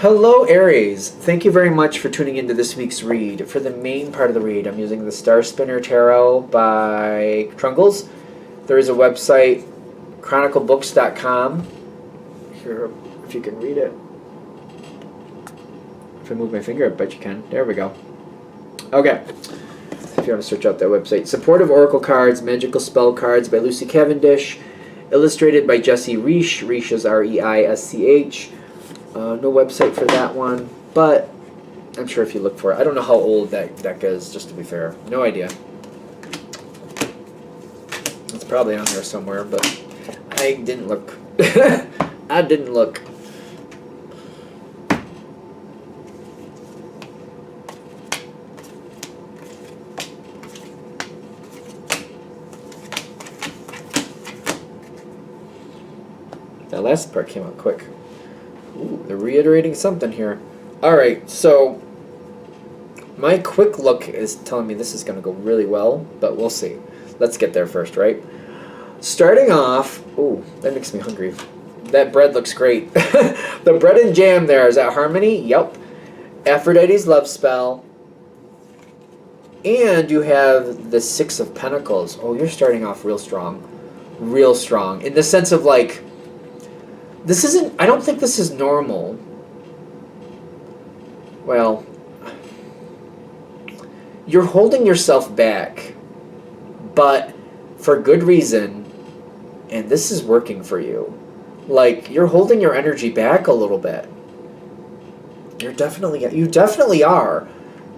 Hello, Aries. Thank you very much for tuning into this week's read. For the main part of the read, I'm using the Star Spinner Tarot by Trungles. There is a website, chroniclebooks.com. Here, if you can read it. If I move my finger, I bet you can. There we go. Okay. If you want to search out that website. Supportive Oracle Cards, Magical Spell Cards by Lucy Cavendish. Illustrated by Jesse Reisch. Reisch is R-E-I-S-C-H. No website for that one, but I'm sure if you look for it. I don't know how old that deck is, just to be fair. No idea. It's probably on there somewhere, but I didn't look. I didn't look. That last part came out quick. Ooh, they're reiterating something here. Alright, so my quick look is telling me this is going to go really well, but we'll see. Let's get there first, right? Starting off, ooh, that makes me hungry. That bread looks great. The bread and jam there, is that Harmony? Yep. Aphrodite's love spell. And you have the Six of Pentacles. Oh, you're starting off real strong. Real strong. In the sense of like, this isn't, I don't think this is normal. Well, you're holding yourself back, but for good reason, and this is working for you. Like, you're holding your energy back a little bit. You definitely are.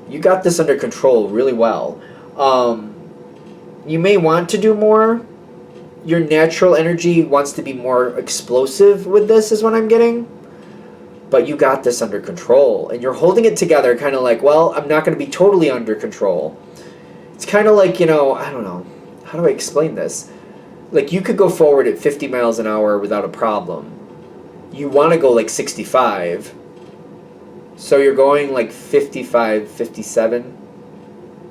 You got this under control really well. You may want to do more. Your natural energy wants to be more explosive with this, is what I'm getting. But you got this under control. And you're holding it together kind of like, well, I'm not going to be totally under control. It's kind of like, you know, I don't know. How do I explain this? Like, you could go forward at 50 miles an hour without a problem. You want to go like 65. So you're going like 55, 57.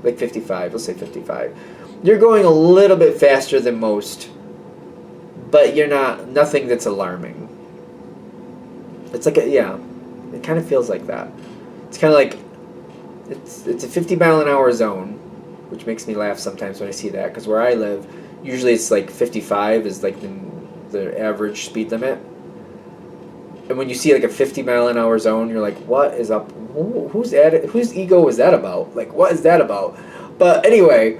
Like 55. Let's say 55. You're going a little bit faster than most. But you're not, nothing that's alarming. It's like yeah, it kind of feels like that. It's kind of like, it's a 50 mile an hour zone, which makes me laugh sometimes when I see that, because where I live, usually it's like 55 is like the average speed limit. And when you see like a 50 mile an hour zone, you're like, what is up? Whose ego is that about? Like, what is that about? But anyway,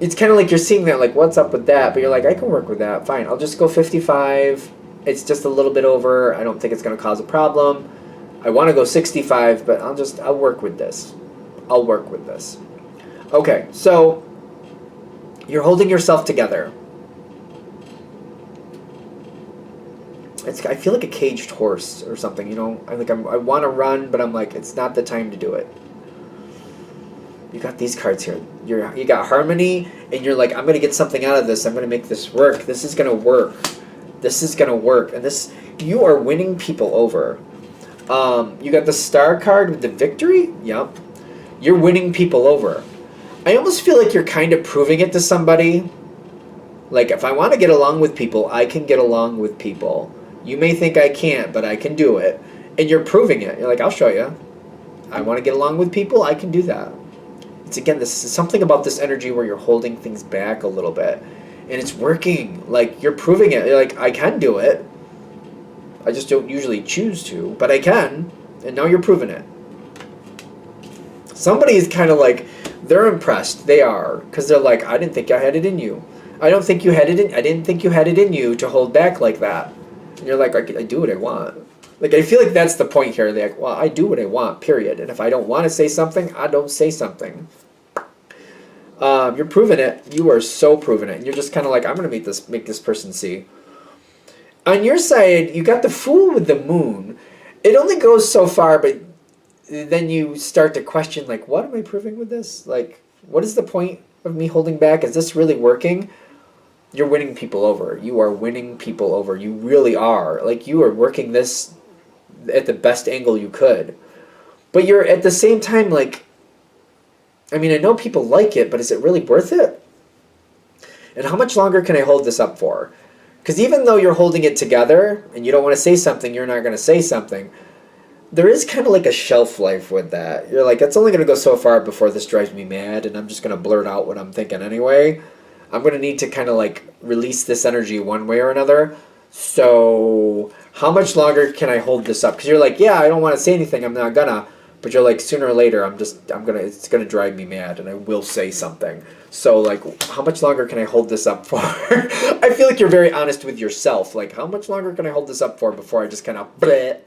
it's kind of like you're seeing that, like, what's up with that? But you're like, I can work with that. Fine, I'll just go 55. It's just a little bit over. I don't think it's going to cause a problem. I want to go 65, but I'll work with this. I'll work with this. Okay, so you're holding yourself together. I feel like a caged horse or something, you know? I want to run, but I'm like, it's not the time to do it. You got these cards here. You got Harmony, and you're like, I'm going to get something out of this. I'm going to make this work. This is going to work. This is going to work. And this, you are winning people over. You got the Star card with the victory. Yep. You're winning people over. I almost feel like you're kind of proving it to somebody. Like, if I want to get along with people, I can get along with people. You may think I can't, but I can do it. And you're proving it. You're like, I'll show you. I want to get along with people. I can do that. It's, again, this is something about this energy where you're holding things back a little bit. And it's working. Like, you're proving it. You're like, I can do it. I just don't usually choose to. But I can. And now you're proving it. Somebody is kind of like, they're impressed. They are. Because they're like, I didn't think I had it in you. I didn't think you had it in you to hold back like that. And you're like, I do what I want. Like, I feel like that's the point here. They're like, well, I do what I want, period. And if I don't want to say something, I don't say something. You're proving it. You are so proving it. And you're just kind of like, I'm going to make this person see. On your side, you got the Fool with the Moon. It only goes so far, but then you start to question, like, what am I proving with this? Like, what is the point of me holding back? Is this really working? You're winning people over. You are winning people over. You really are. Like, you are working this at the best angle you could. But you're at the same time like, I mean, I know people like it, but is it really worth it? And how much longer can I hold this up for? Because even though you're holding it together and you don't want to say something, you're not going to say something. there is kind of like a shelf life with that. You're like, it's only going to go so far before this drives me mad, and I'm just going to blurt out what I'm thinking anyway. I'm going to need to kind of like release this energy one way or another. So, how much longer can I hold this up? Because you're like, yeah, I don't want to say anything. I'm not gonna. But you're like, sooner or later, it's gonna drive me mad, and I will say something. So, like, how much longer can I hold this up for? I feel like you're very honest with yourself. Like, how much longer can I hold this up for before I just kind of bleh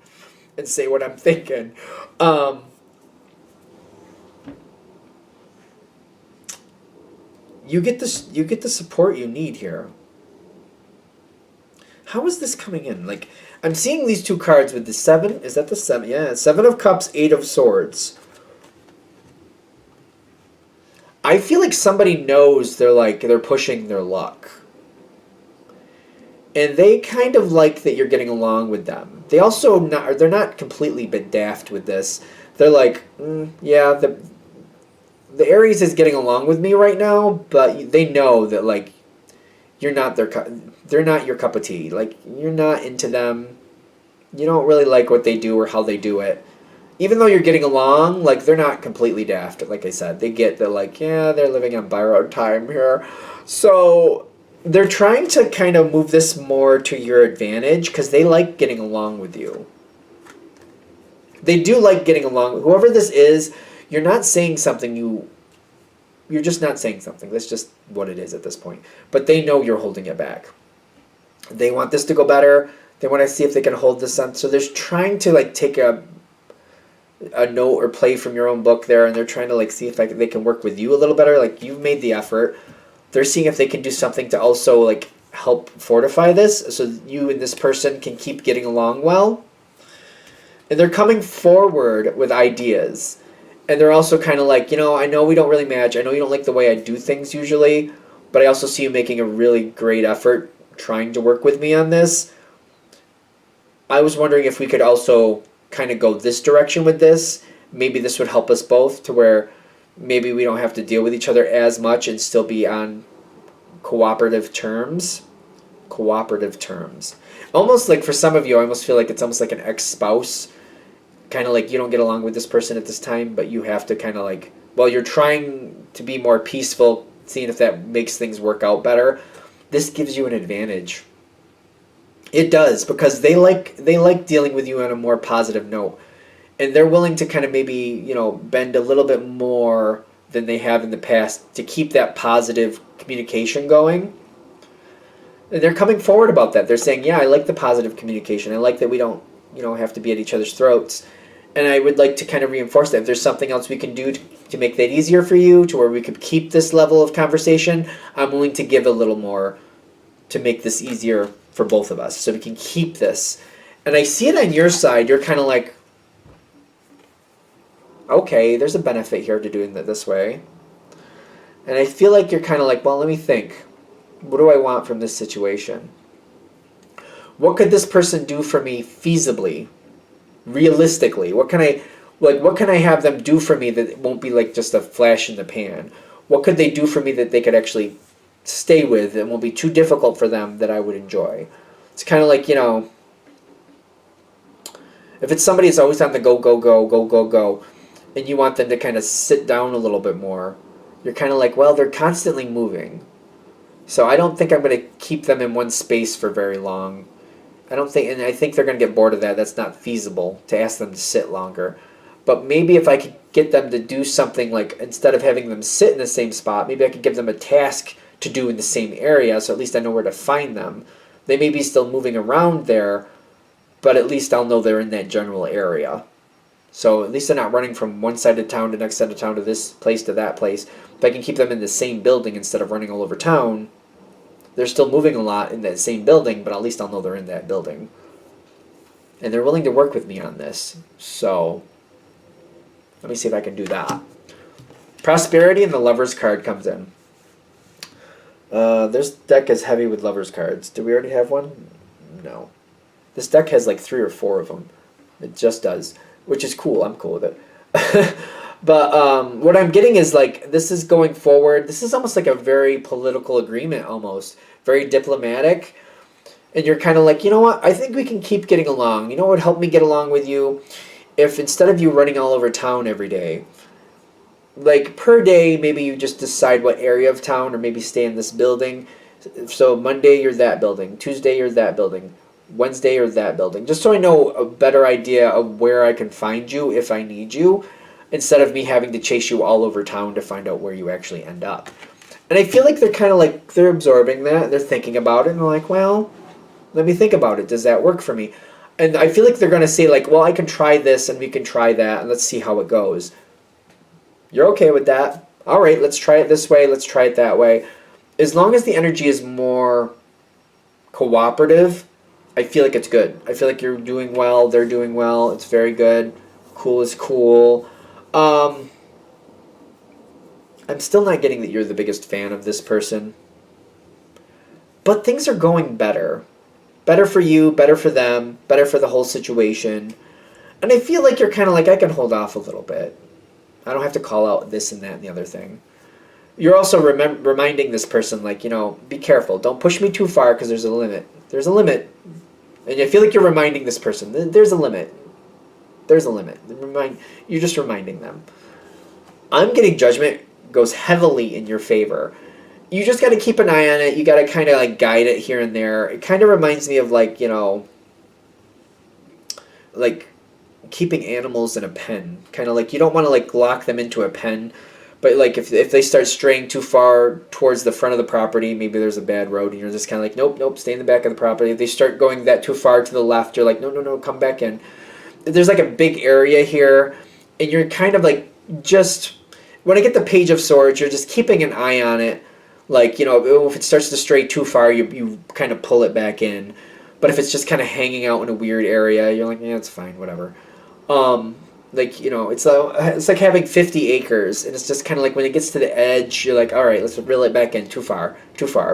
and say what I'm thinking? You get this. You get the support you need here. How is this coming in? Like, I'm seeing these two cards with the seven. Is that the seven? Yeah, Seven of Cups, Eight of Swords. I feel like somebody knows they're pushing their luck. And they kind of like that you're getting along with them. They're not completely been daft with this. They're like, yeah, the Aries is getting along with me right now, but they know that like you're not they're not your cup of tea. Like you're not into them. You don't really like what they do or how they do it. Even though you're getting along, like they're not completely daft. Like I said, they get that like, yeah, they're living on borrowed time here. So they're trying to kind of move this more to your advantage because they like getting along with you. They do like getting along. Whoever this is, you're not saying something you're just not saying something. That's just what it is at this point. But they know you're holding it back. They want this to go better. They want to see if they can hold this on. So they're trying to like take a note or play from your own book there, and they're trying to like see if they can work with you a little better. Like you've made the effort. They're seeing if they can do something to also like help fortify this, so you and this person can keep getting along well. And they're coming forward with ideas. And they're also kind of like, I know we don't really match. I know you don't like the way I do things usually, but I also see you making a really great effort trying to work with me on this. I was wondering if we could also kind of go this direction with this. Maybe this would help us both to where maybe we don't have to deal with each other as much and still be on cooperative terms. Cooperative terms. Almost like for some of you, I almost feel like it's almost like an ex-spouse. Kind of like you don't get along with this person at this time, but you have to kind of like, well, you're trying to be more peaceful, seeing if that makes things work out better. This gives you an advantage. It does, because they like dealing with you on a more positive note. And they're willing to kind of maybe, bend a little bit more than they have in the past to keep that positive communication going. And they're coming forward about that. They're saying, yeah, I like the positive communication. I like that we don't, have to be at each other's throats. And I would like to kind of reinforce that. If there's something else we can do to make that easier for you, to where we could keep this level of conversation, I'm willing to give a little more to make this easier for both of us, so we can keep this. And I see it on your side. You're kind of like, okay, there's a benefit here to doing it this way. And I feel like you're kind of like, well, let me think. What do I want from this situation? What could this person do for me feasibly, realistically? What can I have them do for me that won't be like just a flash in the pan? What could they do for me that they could actually stay with and won't be too difficult for them that I would enjoy? It's kind of like, if it's somebody that's always on the go, go, go, go, go, go, and you want them to kind of sit down a little bit more, you're kind of like, well, they're constantly moving. So I don't think I'm going to keep them in one space for very long. I think they're going to get bored of that. That's not feasible to ask them to sit longer. But maybe if I could get them to do something like, instead of having them sit in the same spot, maybe I could give them a task to do in the same area, so at least I know where to find them. They may be still moving around there, but at least I'll know they're in that general area. So at least they're not running from one side of town to next side of town to this place to that place. If I can keep them in the same building instead of running all over town, they're still moving a lot in that same building, but at least I'll know they're in that building. And they're willing to work with me on this. So let me see if I can do that. Prosperity and the Lover's card comes in. This deck is heavy with Lover's cards. Do we already have one? No. This deck has like 3 or 4 of them. It just does. Which is cool. I'm cool with it. But what I'm getting is like, this is going forward. This is almost like a very political agreement almost. Very diplomatic. And you're kind of like, you know what? I think we can keep getting along. You know what would help me get along with you if instead of you running all over town every day, like per day, maybe you just decide what area of town or maybe stay in this building. So Monday you're that building, Tuesday you're that building, Wednesday you're that building. Just so I know a better idea of where I can find you if I need you, instead of me having to chase you all over town to find out where you actually end up. And I feel like they're kind of like they're absorbing that, they're thinking about it, and they're like, well, let me think about it. Does that work for me? And I feel like they're gonna say like, well, I can try this and we can try that and let's see how it goes. You're okay with that? All right, let's try it this way. Let's try it that way. As long as the energy is more cooperative, I feel like it's good. I feel like you're doing well. They're doing well. It's very good. Cool is cool. I'm still not getting that you're the biggest fan of this person. But things are going better. Better for you, better for them, better for the whole situation. And I feel like you're kind of like, I can hold off a little bit. I don't have to call out this and that and the other thing. You're also reminding this person, like, be careful. Don't push me too far because there's a limit. There's a limit. And I feel like you're reminding this person, there's a limit. There's a limit. You're just reminding them. I'm getting judgment goes heavily in your favor. You just got to keep an eye on it. You got to kind of like guide it here and there. It kind of reminds me of like, like keeping animals in a pen. Kind of like you don't want to like lock them into a pen, but like if they start straying too far towards the front of the property, maybe there's a bad road and you're just kind of like, nope, stay in the back of the property. If they start going that too far to the left, you're like, no, come back in. There's like a big area here and you're kind of like just, when I get the Page of Swords, you're just keeping an eye on it. Like, if it starts to stray too far, you kind of pull it back in. But if it's just kind of hanging out in a weird area, you're like, yeah, it's fine, whatever. It's like having 50 acres, and it's just kind of like when it gets to the edge, you're like, all right, let's reel it back in. Too far.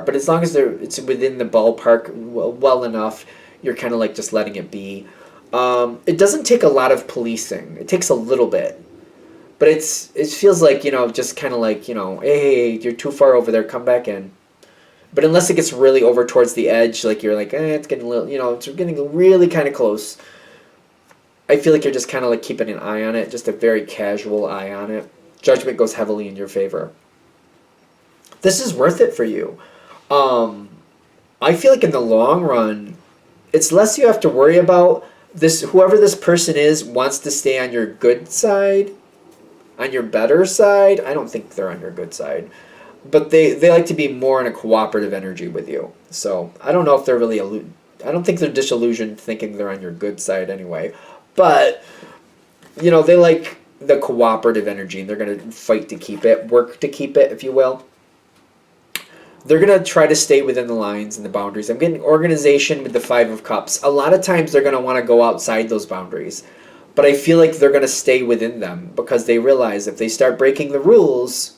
But as long as it's within the ballpark well enough, you're kind of like just letting it be. It doesn't take a lot of policing. It takes a little bit. But it feels like, just kind of like, hey, you're too far over there, come back in. But unless it gets really over towards the edge, like you're like, it's getting a little, it's getting really kind of close. I feel like you're just kind of like keeping an eye on it, just a very casual eye on it. Judgment goes heavily in your favor. This is worth it for you. I feel like in the long run, it's less you have to worry about. Whoever this person is wants to stay on your good side. On your better side, I don't think they're on your good side. But they like to be more in a cooperative energy with you. So I don't know if they're really I don't think they're disillusioned thinking they're on your good side anyway. But, they like the cooperative energy, and they're going to fight to keep it, work to keep it, if you will. They're going to try to stay within the lines and the boundaries. I'm getting organization with the Five of Cups. A lot of times they're going to want to go outside those boundaries. But I feel like they're going to stay within them because they realize if they start breaking the rules,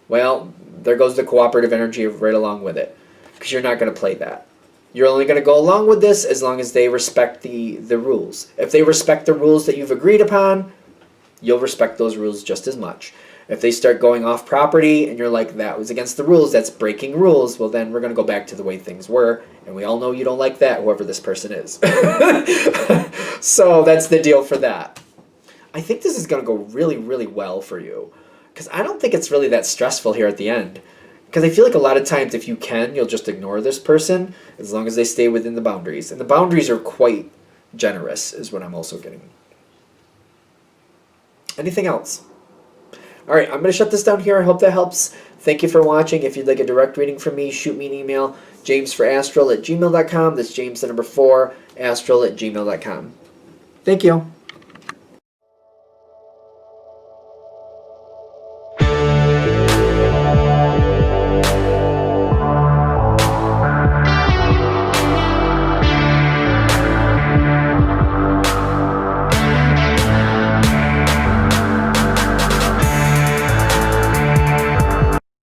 well, there goes the cooperative energy right along with it. Because you're not going to play that. You're only going to go along with this as long as they respect the rules. If they respect the rules that you've agreed upon, you'll respect those rules just as much. If they start going off property and you're like, that was against the rules, that's breaking rules, well then we're going to go back to the way things were. And we all know you don't like that, whoever this person is. So that's the deal for that. I think this is going to go really, really well for you. Because I don't think it's really that stressful here at the end. Because I feel like a lot of times if you can, you'll just ignore this person as long as they stay within the boundaries. And the boundaries are quite generous is what I'm also getting. Anything else? All right, I'm going to shut this down here. I hope that helps. Thank you for watching. If you'd like a direct reading from me, shoot me an email, jamesforastral@gmail.com. That's James, the number 4, astral@gmail.com. Thank you.